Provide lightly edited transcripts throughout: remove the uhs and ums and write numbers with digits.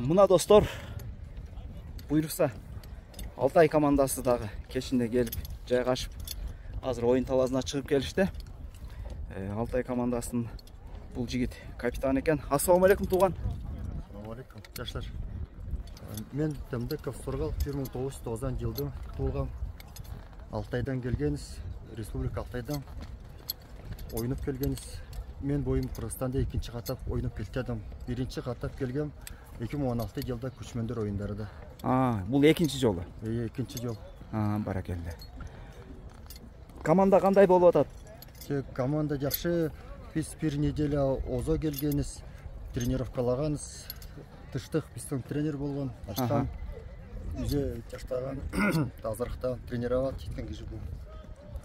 Мына достор, буйрукса Алтай командасы дагы кечинде келип жайгашып, азыр оюн талазына чыгып келишти. Алтай командасынын бул жигит капитан экен. Ассаламу алейкум тууган. Ассаламу алейкум. Жаштар. Мен Темдеков Соргал 1990 жылдын туулган. Алтайдан келгенбиз, Республика Алтайдан ойнап келгенбиз. Мен боюм Кыргызстанда 2-нчи катап ойнап келдим. 1-нчи катап келгем 2016 жылда күчмөндөр оюндарында. Бул экинчи жолу. Экинчи жол. Баракелде. Команда кандай болуп атат? Команда жакшы. Биз бир неделя озо келгенбиз, тренировкалаганбыз. Тыштык биздин тренер болгон, Ачкан. Үзе жаштаган, азыркта тренировать жеткен киши бул.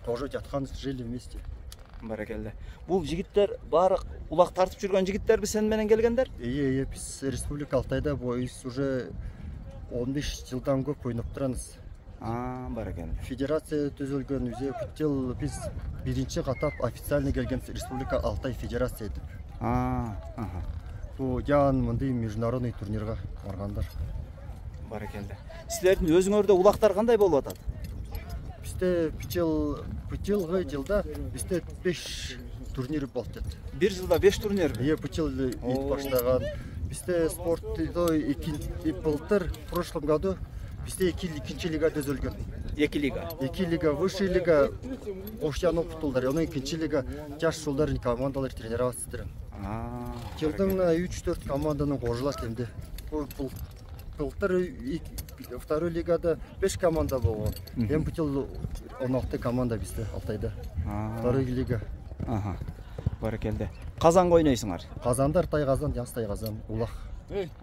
Тоже жатканбыз, жили вместе. Баракелде. Бул жигиттер баары улак тартып жүргөн жигиттерби сен менен келгендер? Биз Республика Алтайда боюбуз уже 15 жылдан көп ойноп турабыз. Баракелде. Федерация түзүлгөн үзе бутел биз 1-нчи катап официально келген Республика Алтай Федерация деп. Бул жан мындай международный турнирга баргандар. Баракелде. Силердин өзүңөрдө улактар кандай болуп атат? Бизде бутелгы жылда бизде 5 турнир болду. Bir жылда 5 турнир. Бутел ит баштаган. Бизде спорттой былтыр в прошлом году бизде 2 лига түзүлгөн. 2 лига. 2 лига, высшая лига, Ошчан опытылдар. Анан 2-нчи лига жаш жылдарын командалар тренировать этирем. Жылдың 3-4 команданын кожулат эмди. Былтыр второй лигада 5 команда болгон. Эми бутел 16 команда бизде Алтайда. Второй лига. Баракелде. Казанга ойнойсуңар? Казандар Тайгазан, Жас Тайгазан, Улак.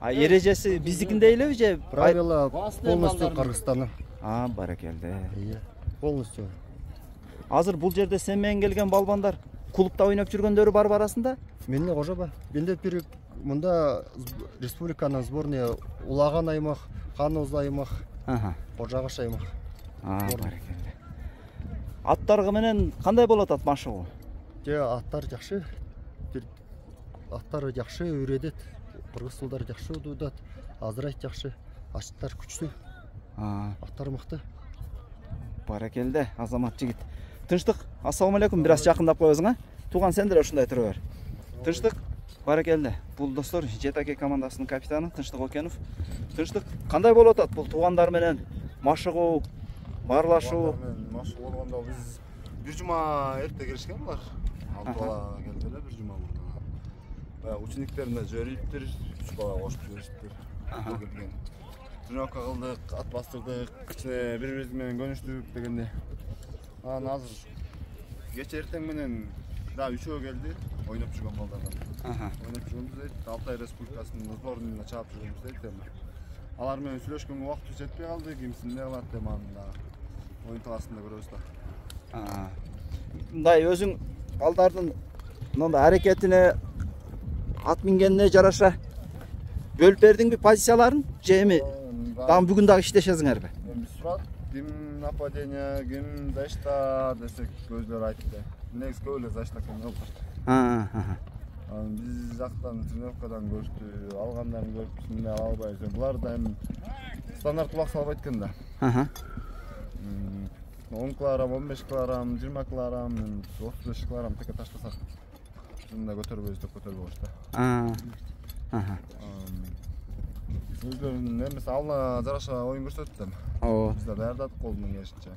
Эрежеси биздикиндей элеби же? Правила полностью Кыргызстандын. Баракелде. Полностью. Азыр бул жерде сен менен келген балбандар клубда ойноп жүргөндөрү барбы арасында? Менде кожоба. Менде бир мында республиканын сборная Улаган аймак, Каноз аймак, Кожагаш аймак. Баракелде. Аттарга менен кандай болуп атат машыгуу? Аттар жакшы. Аттар жакшы үйрөдөт. Кыргыз улдар жакшы удат. Азырайт жакшы. Аттар күчтүү. Аттар мыкты. Баракелде, азамат жигит. Тынчтык. Ассаламу алейкум. Бир аз жакындап коесуң, Тууган сендер ушундай тура бер. Тынчтык. Баракелде. Бул достор Жетаке командасынын капитаны Тынчтык Окенов. Тынчтык, кандай болуп атат бул туугандар менен машыгуу, баарлашуу? Машыгуу болгондо биз бир жума эрте келишкен булар. 6 бала келдилер бир жума мурда. Учениктерине жибериптир, 3 бала кошуп жибериптир. Келген. Тренировка кылдык, ат бастырдык, кичине бири-бириз менен көнүштүк дегенде. Азыр кече эртең менен да 3өө келди, ойноп жүргөн балдардан. Ойноп жүргөнбүз Алтай Республикасынын сборныйына чыгып жүргөнбүз дейт. Алар менен сүйлөшкөнгө убактыбыз жетпей калды, кимсин эмне кылат деп анда оюн таласында көрөбүз да. Мындай өзүң балдардын мындай аракетине, ат мингенине жараша бөлүп бердиңби позицияларын? Же эми дагы бүгүн дагы иштешесиңерби? Биз сурат, ким нападение, ким защита десек өзлөрү айтты. Негизи көп эле защита кылып. Биз жактан тренировкадан көрүштү, алгандарын көрүп, эмне ала албайбыз. Булар да эми стандарт убак салбайт экен да. 10 килограмм, 15 килограмм, 20 килограмм, 35 килограмм теке таштасак, шундай көтөрбөйбүз деп көтөрбөйбүз да. Өзлөрүнүн эмеси алла жараша оюн көрсөттү. Биз да даярдадык колунан келишинче.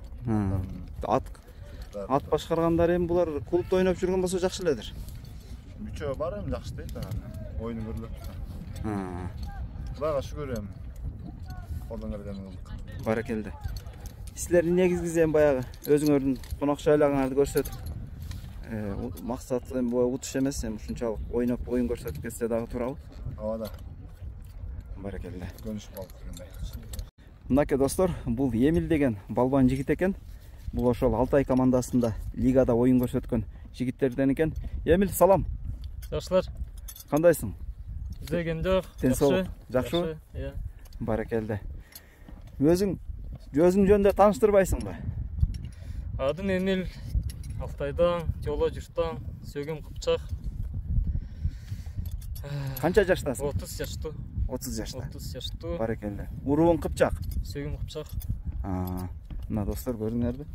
Ат башкаргандар эми булар клубда ойноп жүргөн болсо жакшы эледир. Үчөө бар эми жакшы дейт да. Оюну көрүлөт. Кудайга шүгүр эми. Колдон келген кылдык. Баракелде. Силердин негизгиси эми баягы өзүңөрдүн конок жайларыңарды көрсөтүп, максат эми утуш эмес, эми ушунчалык ойноп оюн көрсөтүп кетсе дагы туурабы? Ооба да. Баракелде. Көнүшүп калдык дегендей. Мынакей достор, бул Эмил деген балбан жигит экен. Бул ошол Алтай командасында лигада оюн көрсөткөн жигиттерден экен. Эмил, салам. Жакшылар. Кандайсың? Издеген жок. Жакшыбы? Баракелде. Өзүң жөнүндө тааныштырбайсыңбы? Адым Эмил, Алтайдан, жоло жуштан, Сөгөм Кыпчак. Канча жаштасың? 30 жаштуу. 30 жашта. 30 жаштуу. Барекелде. Уруун Кыпчак. Сөгүм Кыпчак. Мына достор көрүңөрбү?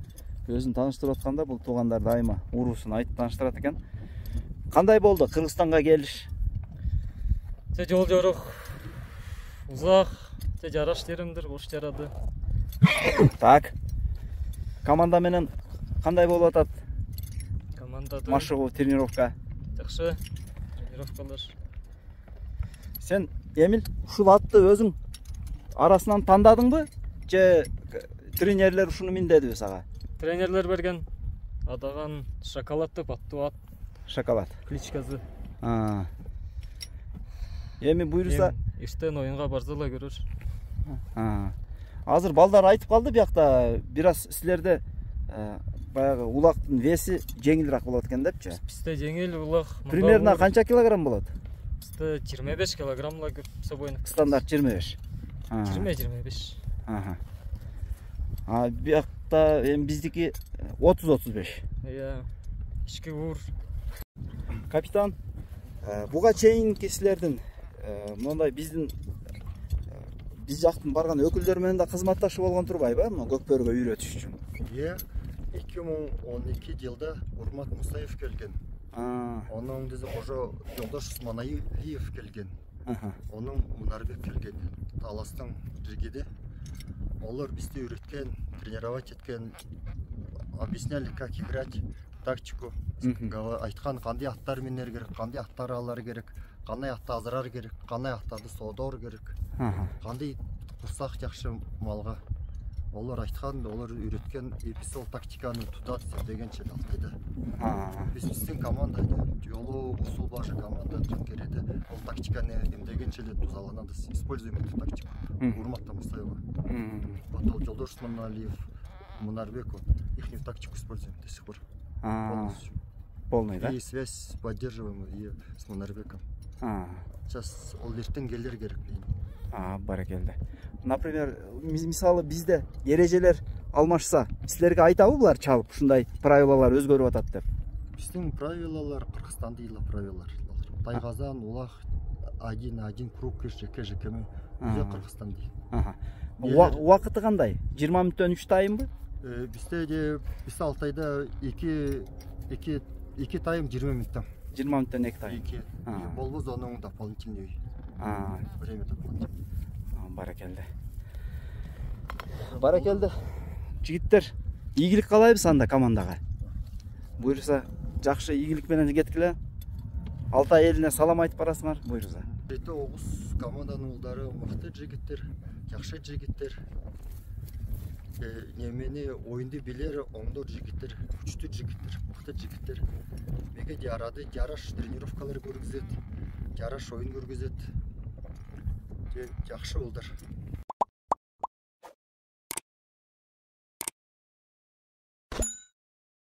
Өзүн тааныштырып атканда бул туугандар дайыма уруусун айтып тааныштырат экен. Кандай болду Кыргызстанга келиш? Те жол жорок. Узак. Те жараш теримдир, кош жарады. Так. Команда менен кандай болуп атат? Командада Машыгуу, тренировка. жакшы. Тренировкалар. Сен Эмил ушул атты өзүң арасынан тандадыңбы? Же тренерлер ушуну миндедиби сага? Тренерлер берген. Адаган шоколад деп аттуу ат. Шоколад. Кличкасы. Эми буйруса Эштен оюнга барса эле көрөр. азыр балдар айтып калды биякта бир аз силерде баягы улактын веси жеңилирээк болот экен депчи. Бизде жеңил улак. Примерно канча килограмм болот? Бизде 25 килограммла көп собойник. Стандарт 25. 20-25. Биякта эми биздики 30-35. Иә. Ички уур. Капитан, буга чейинки силердин мондай биз жактын барган өкүлдөр менен да кызматташып болгон турбайбы? Мына көкбөрүгө үйрөтүш үчүн. 2012 жылда Урмат Мусаев келген. Onun dizi Hoca Yoldaş Usmanayev kelgen. Onun Munarbek kelgen. Talas'tan Rigede. Onlar bizde öğretken, тренировать etken, объясняли, как играть, тактику. Айтқан қандай аттар минер керек, қандай аттар алар керек, қандай атты азырар керек, қандай аттарды содор керек, қандай құрсақ жақшы малға. Олар айтқан, олар үйреткен эписол тактиканы тутат дегенше Алтайда. Біздің команда жолу усул башы команда кереді. Ол тактиканы эмдегенче тузаланады. Используем эту тактику. Урматта Мусаева. Потом Жолдош Усманалиев, Мунарбеку ихнюю тактику используем до сих пор. Полный, да? И связь поддерживаем и с Мунарбеком. Сейчас ол ертең келер керек дейін. Баракелде. Например, мисалы бизде эрежелер алмашса, силерге айтабы булар чалып, ушундай правилалар өзгөрүп атат деп? Биздин правилалар Кыргызстандагы правилалар. Тайгазан, улак, один круг жеке-жекеме өзү Кыргызстандагы. Убакыты кандай? 20 мүнөттөн 3 тайымбы? Бизде Алтайда 2 тайым 20 мүнөттөн. 20 мүнөттөн 2 тайым. Болбоз анын дополнительный время дополнительный. Баракелде. Жигиттер, ийгилик каалайбыз анда командага. Буйруса, жакшы ийгилик менен кеткиле. Алтай элине салам айтып барасыңар, буйруса. Жети Огуз команданын улдары мыкты жигиттер, жакшы жигиттер. Немени оюнду билер, оңдор жигиттер, күчтүү жигиттер, мыкты жигиттер. Меге арады жараш тренировкалар көргүзөт, жараш оюн көргүзөт. Жакшы улдар.